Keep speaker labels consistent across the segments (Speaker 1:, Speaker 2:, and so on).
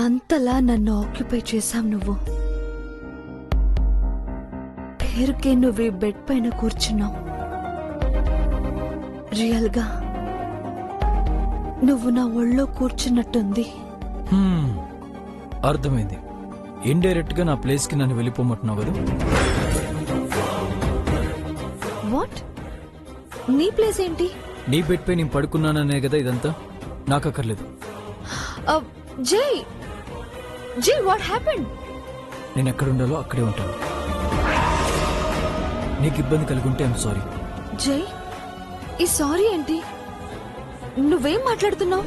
Speaker 1: అంతలా నన్ను ఆక్యుపై చేశావు నువ్వు. పేరుకే నువ్వు ఈ బెడ్ పైన కూర్చున్నావు. రియల్గా నువ్వు నా ఒళ్ళో కూర్చున్నట్టుంది.
Speaker 2: అర్థమైంది. ఇండైరెక్ట్ గా నా ప్లేస్ కి నన్ను వెళ్ళిపోమంటున్నావు కదా.
Speaker 1: వాట్? నీ ప్లేస్ ఏంటి?
Speaker 2: నీ బెడ్ పై నేను పడుకున్నాననే కదా ఇదంతా. నాకు అక్కర్లేదు.
Speaker 1: జై జై, వాట్ హ్యాపెండ్?
Speaker 2: నేను ఎక్కడ ఉండాలో అక్కడే ఉంటాను. నీకు ఇబ్బంది కలిగి ఐఎమ్ సారీ.
Speaker 1: జై, ఈ సారీ ఏంటి? నువ్వేం మాట్లాడుతున్నావు?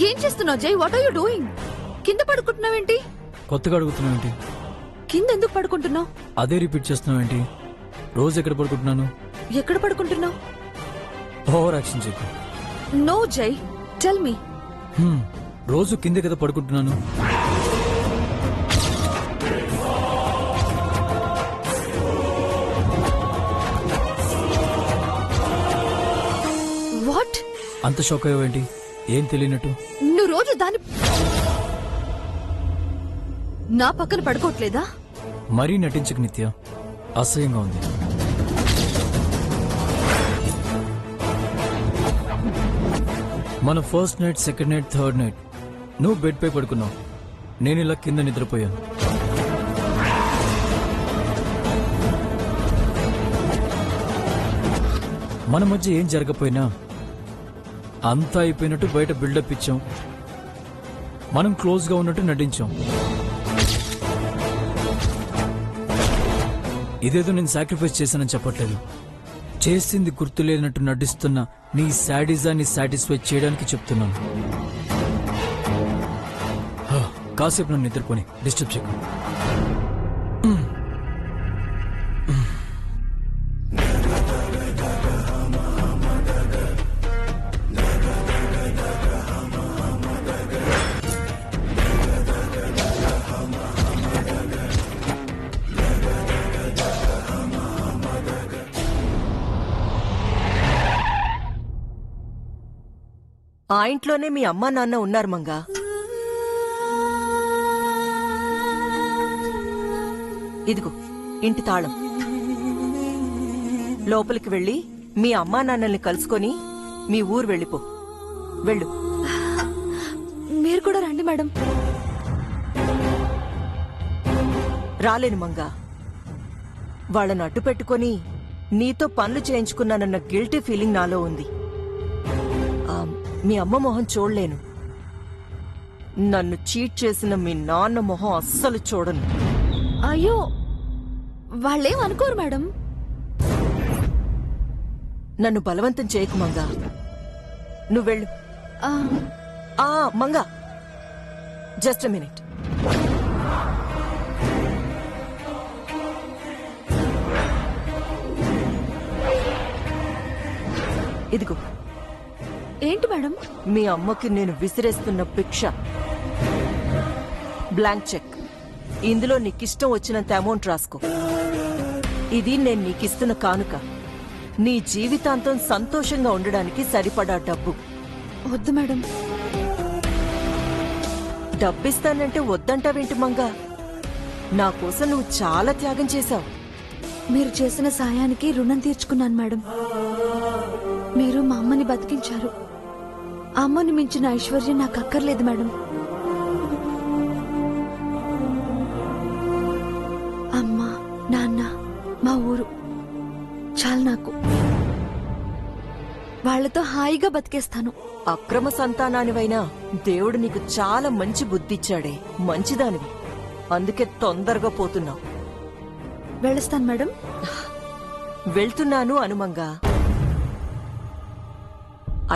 Speaker 1: ఏం చేస్తున్నావు Jai? What are you doing? కింద పడుకుంటున్నావేంటి?
Speaker 2: కొత్తగా అడుగుతున్నావేంటి?
Speaker 1: కింద ఎందుకు పడుకుంటున్నావు?
Speaker 2: అదే రిపీట్ చేస్తున్నావేంటి? రోజు ఎక్కడ పడుకుంటున్నాను?
Speaker 1: ఎక్కడ పడుకుంటున్నావు?
Speaker 2: ఓవర్ యాక్షన్ చెప్పు.
Speaker 1: నో జై, టెల్ మీ.
Speaker 2: రోజు కిందే కదా పడుకుంటున్నాను.
Speaker 1: వాట్?
Speaker 2: అంత షాక్ అయ్యావేంటి? ఏం తెలియనట్టు.
Speaker 1: నువ్వు రోజు నా పక్కన పడుకోవట్లేదా?
Speaker 2: మరీ నటించకు నిత్య, అసహ్యంగా ఉంది. మన first night, second night, third night నువ్వు బెడ్ పై పడుకున్నావు, నేను ఇలా కింద నిద్రపోయాను. మన మధ్య ఏం జరగపోయినా అంతా అయిపోయినట్టు బయట బిల్డప్ ఇచ్చాం. మనం క్లోజ్ గా ఉన్నట్టు నటించాం. ఇదేదో నేను సాక్రిఫైస్ చేశానని చెప్పట్లేదు. చేసింది గుర్తులేనట్టు నటిస్తున్న నీ శాడిజాన్ని సాటిస్ఫై చేయడానికి చెప్తున్నాను. కాసేపు నన్ను నిద్రపోని డిస్టర్బ్ చేయకు.
Speaker 3: ఆ ఇంట్లోనే మీ అమ్మా నాన్న ఉన్నారు మంగా. ఇదిగో ఇంటి తాళం. లోపలికి వెళ్ళి మీ అమ్మా నాన్నల్ని కలుసుకొని మీ ఊరు వెళ్ళిపో. వెళ్ళు.
Speaker 1: మీరు కూడా రండి మేడం.
Speaker 3: రాలేను మంగా. వాళ్ళని అడ్డు పెట్టుకొని నీతో పనులు చేయించుకున్నానన్న గిల్టీ ఫీలింగ్ నాలో ఉంది. మీ అమ్మ మొహం చూడలేను. నన్ను చీట్ చేసిన మీ నాన్న మొహం అస్సలు చూడను.
Speaker 1: అయ్యో, వాళ్ళేం అనుకోరు మేడం.
Speaker 3: నన్ను బలవంతం చేయకు మంగా. నువ్వెళ్ళు. Manga, just minute. ఇదిగో.
Speaker 1: ఏంటి మేడం?
Speaker 3: మీ అమ్మకి నేను విసిరేస్తున్న భిక్ష. Blank cheque. ఇందులో నీకిష్టం వచ్చినంత అమౌంట్ రాసుకో. ఇది నేను నీకిస్తున్న కానుక. నీ జీవితాంతం సంతోషంగా ఉండడానికి సరిపడా డబ్బు.
Speaker 1: వద్దు మేడం.
Speaker 3: డబ్బిస్తానంటే వద్దంటావేంటి మంగా? నా కోసం నువ్వు చాలా త్యాగం చేశావు.
Speaker 1: మీరు చేసిన సాయానికి రుణం తీర్చుకున్నాను మేడం. మీరు మా అమ్మని బతికించారు. అమ్మని మించిన ఐశ్వర్యం నాకు అక్కర్లేదు మేడం. అమ్మ, నాన్న, మా ఊరు చాలు నాకు. వాళ్లతో హాయిగా బతికేస్తాను.
Speaker 3: అక్రమ సంతానానివైనా దేవుడు నీకు చాలా మంచి బుద్ధిచ్చాడే. మంచిదానివి. అందుకే తొందరగా పోతున్నావు.
Speaker 1: వెళ్ళొస్తాను మేడం.
Speaker 3: వెళ్తున్నాను అనుమంగా.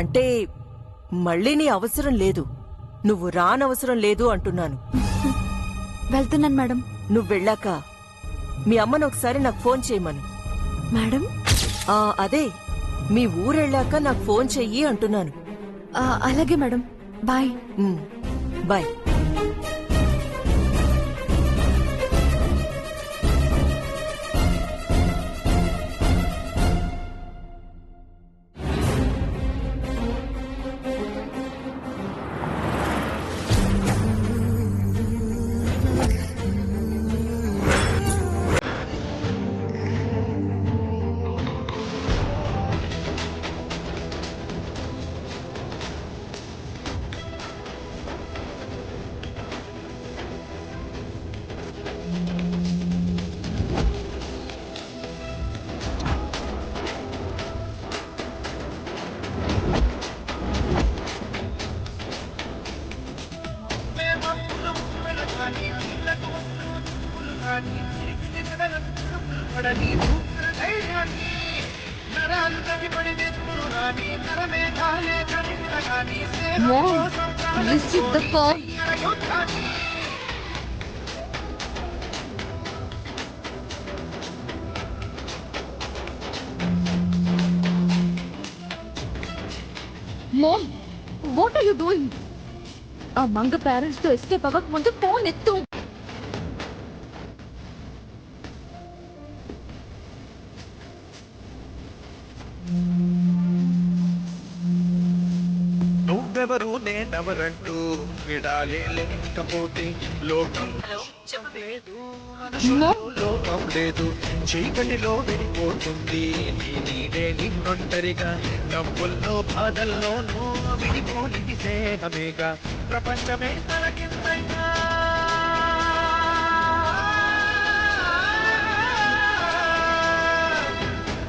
Speaker 3: అంటే మళ్ళీ నీ అవసరం లేదు, నువ్వు రానవసరం లేదు అంటున్నాను.
Speaker 1: వెళ్తున్నాను మేడం.
Speaker 3: నువ్వు వెళ్ళాక మీ అమ్మను ఒకసారి నాకు ఫోన్ చేయమను.
Speaker 1: మేడం?
Speaker 3: అదే, మీ ఊరెళ్ళాక నాకు ఫోన్ చెయ్యి అంటున్నాను.
Speaker 1: అలాగే madam. Bye.
Speaker 3: Bye.
Speaker 1: Receive the call. Mom, what are you doing? ఆ మంగ పేరెంట్స్ తో ఎస్కేప్ అవ్వక ముందు ఫోన్ ఎత్తు.
Speaker 4: నువ్వెవరు నేనెవరంటూ విడాలే లేకపోతే లోకం లేదు, మనుషుల్లో లోపం లేదు, చీకటిలో విడిపోతుంది నీ నీడే నిన్నొంటరిగా, నవ్వుల్లో బాధల్లోనూ విడిపోనిది సేనమేగా, ప్రపంచమే తలకిందైనా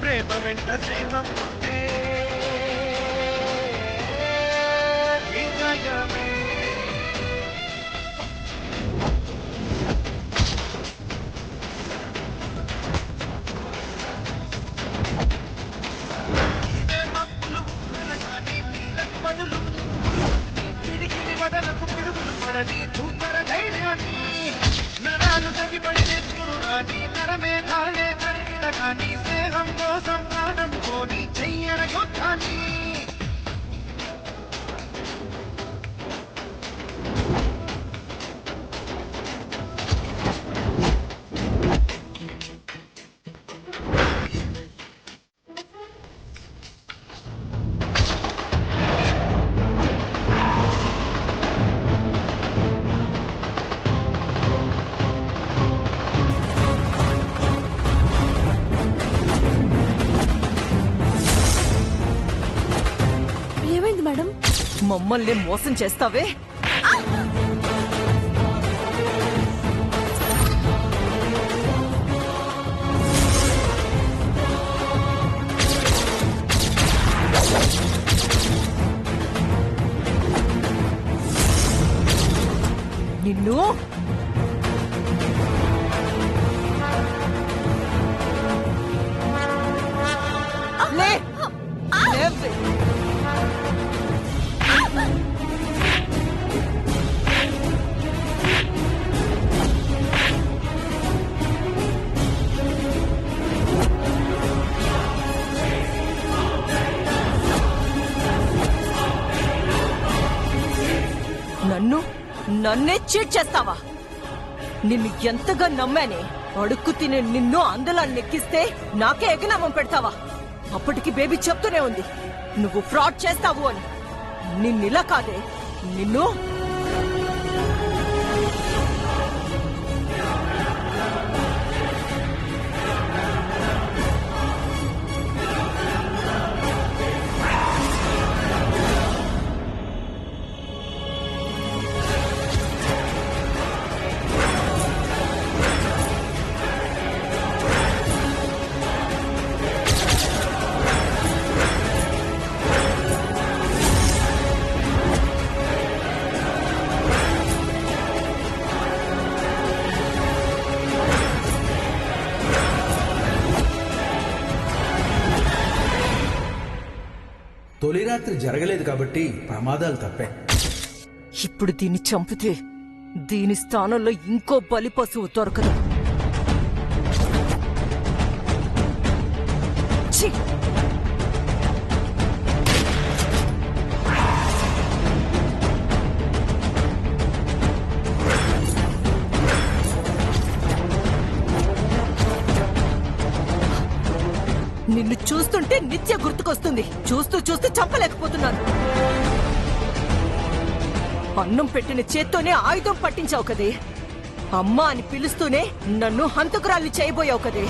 Speaker 4: ప్రేమ వెంట స్నేహం ఉంటే విజయమే. మక్కులు వెలగాని పనులు పిడికిలి వదలకు పిడుగులు పడని చూపర ధైర్యాన్ని, నరాలు తగిపడి నెత్తురురాని నరమే తాళే కరిగిన కానీ స్నేహం కోసం ప్రాణం పోని చెయ్యర యుద్ధాన్ని.
Speaker 1: ఏమైంది మేడం?
Speaker 3: మమ్మల్ని మోసం చేస్తావే? నిన్ను లే లేవే. నన్నే చీట్ చేస్తావా? నిన్ను ఎంతగా నమ్మానే, అడుక్కు తినే నిన్ను అందులో నెక్కిస్తే నాకే ఎగనామం పెడతావా? అప్పటికి బేబీ చెప్తూనే ఉంది నువ్వు ఫ్రాడ్ చేస్తావు అని. నిన్నిలా కాదే, నిన్ను
Speaker 5: తొలి రాత్రి జరగలేదు కాబట్టి ప్రమాదాలు తప్పాయి.
Speaker 3: ఇప్పుడు దీన్ని చంపితే దీని స్థానంలో ఇంకో బలి పశువు దొరకదు. ఛీ! నిన్ను చూస్తుంటే నిత్య గుర్తుకొస్తుంది. చూస్తూ చూస్తూ చంపలేకపోతున్నాను. అన్నం పెట్టిన చేత్తోనే ఆయుధం పట్టించావు కదే. అమ్మా అని పిలుస్తూనే నన్ను హంతకురాల్ని చేయబోయావు కదే.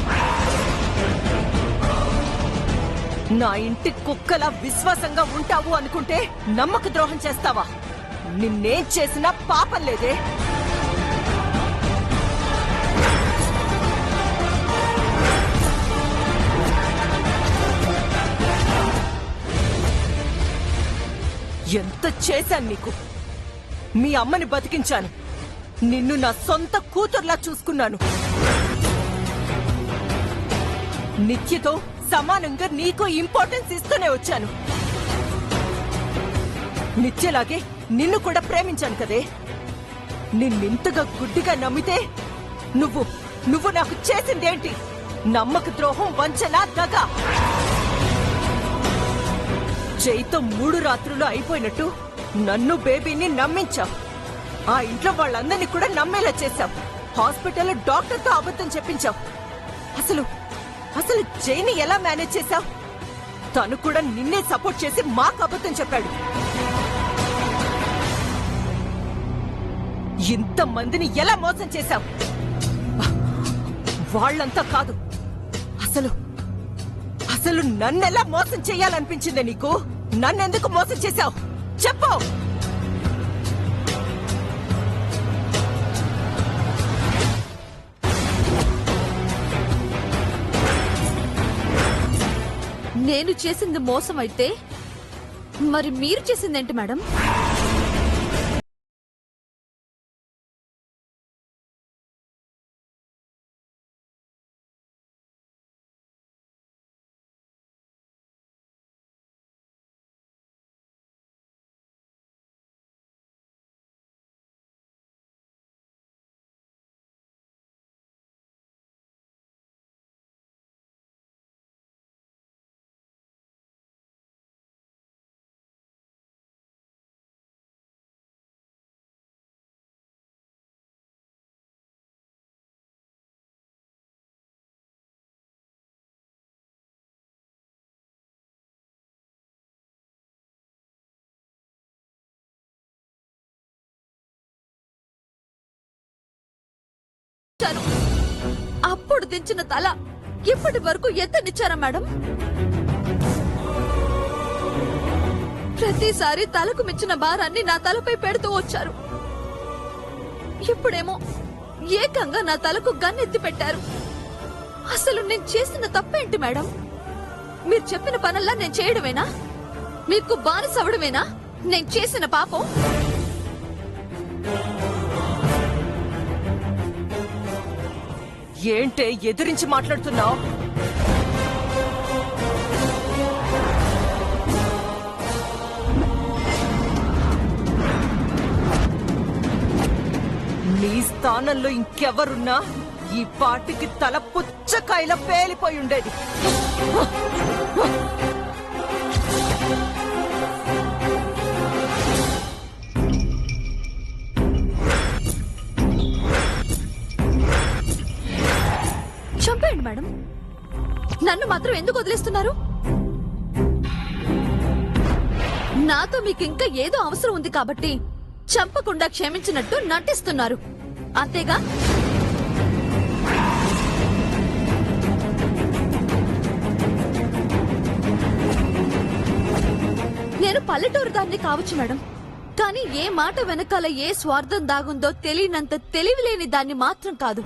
Speaker 3: నా ఇంటి కుక్కలా విశ్వాసంగా ఉంటావు అనుకుంటే నమ్మక ద్రోహం చేస్తావా? నిన్నేం చేసినా పాపం లేదే. ఎంత చేశాను నీకు. మీ అమ్మని బతికించాను. నిన్ను నా సొంత కూతుర్లా చూసుకున్నాను. నిత్యతో సమానంగా నీకు ఇంపార్టెన్స్ ఇస్తూనే వచ్చాను. నిత్యలాగే నిన్ను కూడా ప్రేమించాను కదే. నిన్నింతగా గుడ్డిగా నమ్మితే నువ్వు నాకు చేసిందేంటి? నమ్మక ద్రోహం, వంచన, దగ. జైతో 3 రాత్రులు అయిపోయినట్టు నన్ను బేబీని నమ్మించావు. ఆ ఇంట్లో వాళ్ళందరినీ కూడా నమ్మేలా చేశావు. హాస్పిటల్లో డాక్టర్తో అబద్ధం చెప్పించావు. అసలు జైని ఎలా మేనేజ్ చేశావు? తను కూడా నిన్నే సపోర్ట్ చేసి మాకు అబద్ధం చెప్పాడు. ఇంతమందిని ఎలా మోసం చేశావు? వాళ్ళంతా కాదు, అసలు నన్నెలా మోసం చెయ్యాలనిపించిందే నీకు? నన్నెందుకు మోసం చేశావు చెప్పు.
Speaker 1: నేను చేసింది మోసం అయితే మరి మీరు చేసిందేంటి మేడం? అప్పుడు దించిన తల ఇప్పటి వరకు ఎత్తనిచ్చారా మేడం? ప్రతిసారి తలకు మించిన భారాన్ని నా తలపై పెడుతూ వచ్చారు. ఇప్పుడేమో ఏకంగా నా తలకు గన్నెత్తి పెట్టారు. అసలు నేను చేసిన తప్పేంటి మేడం? మీరు చెప్పిన పనల్లా నేను చేయడమేనా? మీకు బానిసవడమేనా నేను చేసిన పాపం?
Speaker 3: ఏంటే ఎదిరించి మాట్లాడుతున్నావు? నీ స్థానంలో ఇంకెవరున్నా ఈ పాటికి తల పుచ్చకాయలా పేలిపోయి ఉండేది.
Speaker 1: చంపేయండి మేడం, నన్ను మాత్రం ఎందుకు వదిలేస్తున్నారు? నాతో మీకు ఇంకా ఏదో అవసరం ఉంది కాబట్టి చంపకుండా క్షమించినట్టు నటిస్తున్నారు అంతేగా? నేను పల్లెటూరు దాన్ని కావచ్చు మేడం, కానీ ఏ మాట వెనకాల ఏ స్వార్థం దాగుందో తెలియనంత తెలివిలేని దాన్ని మాత్రం కాదు.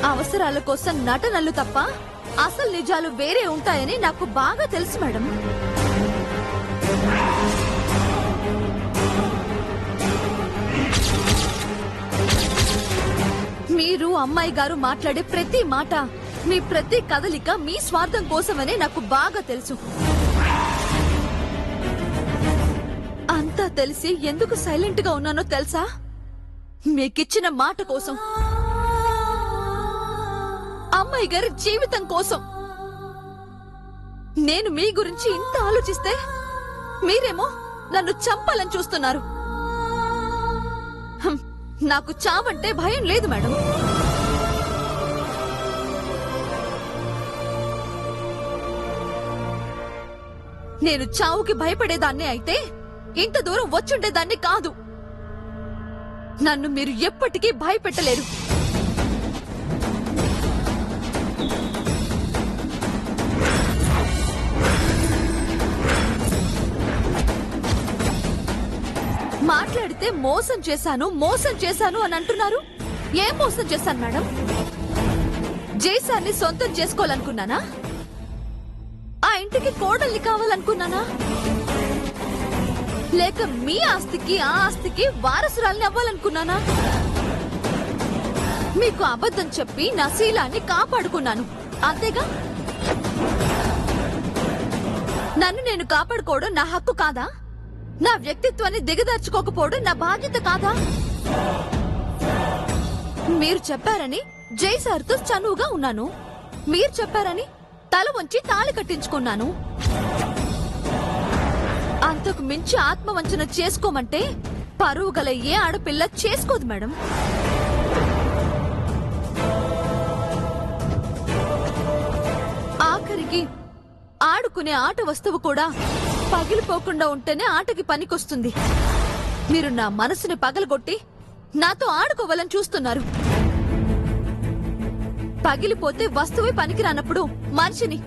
Speaker 1: అవసరాల కోసం నటనలు తప్ప అసలు నిజాలు వేరే ఉంటాయని నాకు బాగా తెలుసు మేడం. మీరు అమ్మాయి గారు మాట్లాడే ప్రతి మాట, మీ ప్రతి కదలిక మీ స్వార్థం కోసమనే నాకు బాగా తెలుసు. అంతా తెలిసి ఎందుకు సైలెంట్ గా ఉన్నానో తెలుసా? మీకిచ్చిన మాట కోసం, అమ్మాయి గారి జీవితం కోసం. నేను మీ గురించి ఇంత ఆలోచిస్తే మీరేమో నన్ను చంపాలని చూస్తున్నారు. నాకు చావంటే భయం లేదు మేడం. నేను చావుకి భయపడేదాన్నే అయితే ఇంత దూరం వచ్చుండేదాన్ని కాదు. నన్ను మీరు ఎప్పటికీ భయపెట్టలేరు. మాట్లాడితే మోసం చేశాను అని అంటున్నారు. ఏం మోసం చేశాను మేడం? జైసాన్ని సొంతం చేసుకోవాలనుకున్నానా? ఆ ఇంటికి కోడల్ని కావాలనుకున్నానా? లేక మీ ఆస్తికి ఆ ఆస్తికి వారసురాల్ని అవ్వాలనుకున్నానా? మీకు అబద్ధం చెప్పి నా శీలాన్ని కాపాడుకున్నాను. అంతేగా? నన్ను నేను కాపాడుకోవడం నా హక్కు కాదా? నా వ్యక్తిత్వాన్ని దిగదార్చుకోకపోవడం నా బాధ్యత కాదా? మీరు చెప్పారని జై సార్తో చనువుగా ఉన్నాను. మీరు చెప్పారని తల వంచి తాళి కట్టించుకున్నాను. అంతకు మించి ఆత్మవంచన చేసుకోమంటే పరువు గల ఏ ఆడపిల్ల చేసుకోదు మేడం. ఆఖరికి ఆడుకునే ఆట వస్తువు కూడా పగిలిపోకుండా ఉంటేనే ఆటకి పనికొస్తుంది. మీరు నా మనసుని పగలగొట్టి నాతో ఆడుకోవాలని చూస్తున్నారు. పగిలిపోతే వస్తువే పనికిరానప్పుడు మనిషిని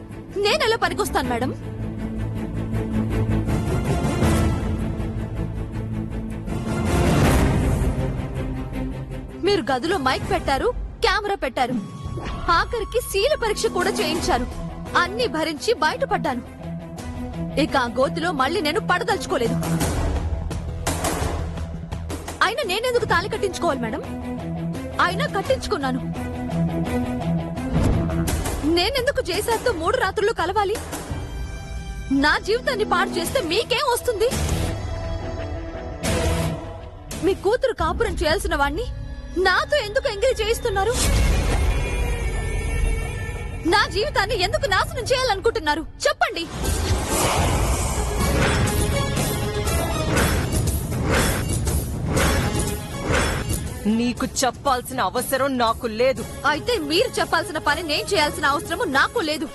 Speaker 1: నేనెలా పనికొస్తాను మేడం? మీరు గదిలో మైక్ పెట్టారు, కెమెరా పెట్టారు, ఆఖరికి శీల పరీక్ష కూడా చేయించారు. అన్ని భరించి బయటపడ్డాను. ఇక ఆ గోతిలో మళ్ళీ నేను పడదలుచుకోలేదు. అయినా నేనెందుకు తాళి కట్టించుకోవాలి మేడం? అయినా కట్టించుకున్నాను. నేనెందుకు చేశాతో 3 రాత్రులు కలవాలి? నా జీవితాన్ని పాడు చేస్తే మీకేం వస్తుంది? మీ కూతురు కాపురం చేయాల్సిన వాణ్ణి నాతో ఎందుకు ఎంగేజ్ చేయిస్తున్నారు? నా జీవితాన్ని ఎందుకు నాశనం చేయాలనుకుంటున్నారు? చెప్పండి.
Speaker 3: నీకు చెప్పాల్సిన అవసరం నాకు లేదు.
Speaker 1: అయితే మీరు చెప్పాల్సిన పని నేను చేయాల్సిన అవసరము నాకు లేదు.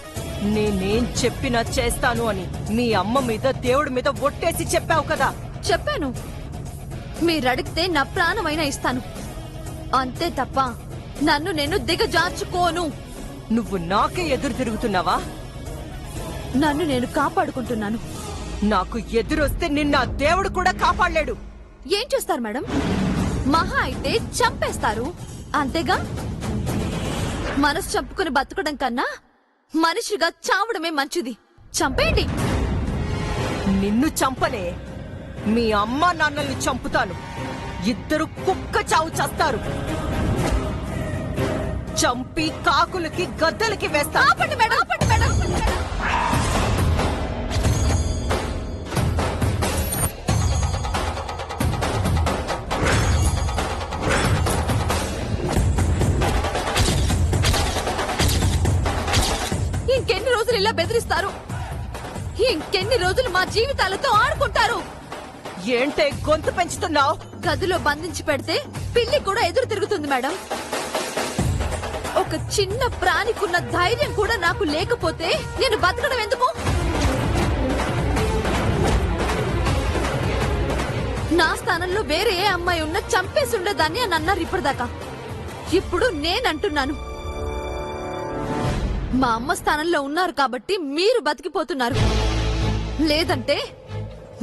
Speaker 3: నేనేం చెప్పినా చేస్తాను అని మీ అమ్మ మీద దేవుడి మీద ఒట్టేసి చెప్పావు కదా.
Speaker 1: చెప్పాను. మీరడిగితే నా ప్రాణమైనా ఇస్తాను. అంతే తప్ప నన్ను నేను దిగజార్చుకోను.
Speaker 3: నువ్వు నాకే ఎదురు తిరుగుతున్నావా?
Speaker 1: నన్ను నేను కాపాడుకుంటున్నాను.
Speaker 3: నాకు ఎదురొస్తే నిన్న ఆ దేవుడు కూడా కాపాడలేడు.
Speaker 1: ఏం చేస్తారు మేడం? మహా అయితే చంపేస్తారు. అంతేగా? మనసు చంపుకుని బతకడం కన్నా మనిషిగా చావడమే మంచిది. చంపేయండి.
Speaker 3: నిన్ను చంపనే, మీ అమ్మా నాన్నల్ని చంపుతాను. ఇద్దరు కుక్క చావు చస్తారు. చంపి కాకులకి గద్దలకి వేస్తా.
Speaker 1: ఆపండి మేడం, ఆపండి మేడం. ఇంకెన్ని రోజులు ఇలా బెదిరిస్తారు? ఇంకెన్ని రోజులు మా జీవితాలతో ఆడుకుంటారు?
Speaker 3: ఏంటే గొంతు పెంచుతున్నావు?
Speaker 1: గదిలో బంధించి పెడితే పిల్లి కూడా ఎదురు తిరుగుతుంది మేడం. ఒక చిన్న ప్రాణికున్న ధైర్యం కూడా నాకు లేకపోతే నేను బతకడం ఎందుకు? నా స్థానంలో వేరే ఏ అమ్మాయి ఉన్నా చంపేసి ఉండేదాన్ని అని అన్నారు ఇప్పటిదాకా. ఇప్పుడు నేనంటున్నాను, మా అమ్మ స్థానంలో ఉన్నారు కాబట్టి మీరు బతికిపోతున్నారు. లేదంటే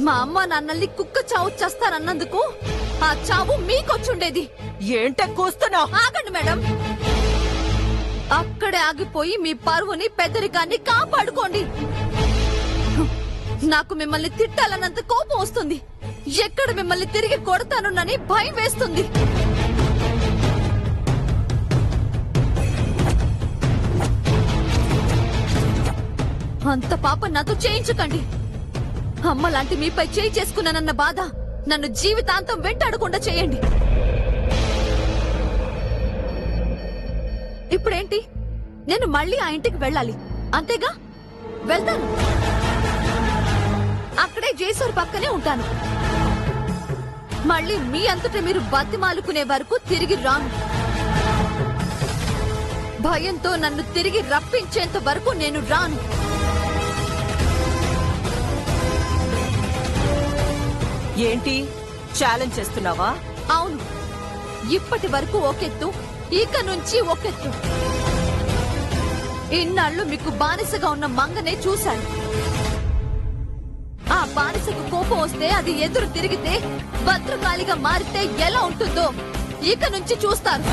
Speaker 1: మా అమ్మ నాన్నల్ని కుక్క చావు చేస్తారన్నందుకు ఆ చావు మీకొచ్చుండేది.
Speaker 3: ఏంటే కూస్తున్నావు?
Speaker 1: ఆగండి మేడం. అక్కడే ఆగిపోయి మీ పరువుని పెద్దరికాన్ని కాపాడుకోండి. నాకు మిమ్మల్ని తిట్టాలన్నంత కోపం వస్తుంది. ఎక్కడ మిమ్మల్ని తిరిగి కొడతానునని భయం వేస్తుంది. అంత పాప నాతో చేయించకండి. అమ్మ లాంటి మీపై చేయి చేసుకున్నానన్న బాధ నన్ను జీవితాంతం వెంటాడకుండా చేయండి. ఇప్పుడేంటి? నేను మళ్ళీ ఆ ఇంటికి వెళ్ళాలి అంతేగా? వెళ్తాను. అక్కడే జేసూర్ పక్కనే ఉంటాను. మళ్ళీ మీ అంతటా మీరు బతిమాలుకునే వరకు తిరిగి రాను. భయంతో నన్ను తిరిగి రప్పించేంత వరకు నేను రాను.
Speaker 3: ఏంటి ఛాలెంజ్ చేస్తున్నావా?
Speaker 1: అవును. ఇప్పటి వరకు ఒకెత్తు, ఇక నుంచి ఒకెత్తు. ఇన్నాళ్ళు మీకు బానిసగా ఉన్న మంగనే చూశాను. ఆ బానిసకు కోపం వస్తే అది ఎదురు తిరిగితే భద్రకాళిగా మారితే ఎలా ఉంటుందో ఇక నుంచి చూస్తారు.